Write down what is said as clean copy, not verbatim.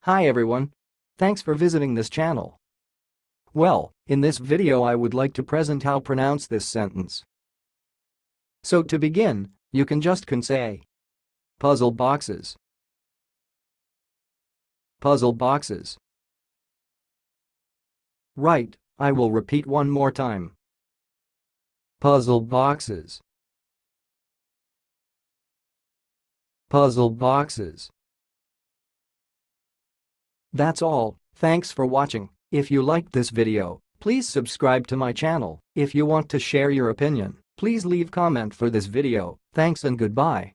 Hi everyone. Thanks for visiting this channel. Well, in this video I would like to present how pronounce this sentence. So to begin, you can say puzzle boxes. Puzzle boxes. Right, I will repeat one more time. Puzzle boxes. Puzzle boxes. That's all, thanks for watching. If you liked this video, please subscribe to my channel. If you want to share your opinion, please leave comment for this video. Thanks and goodbye.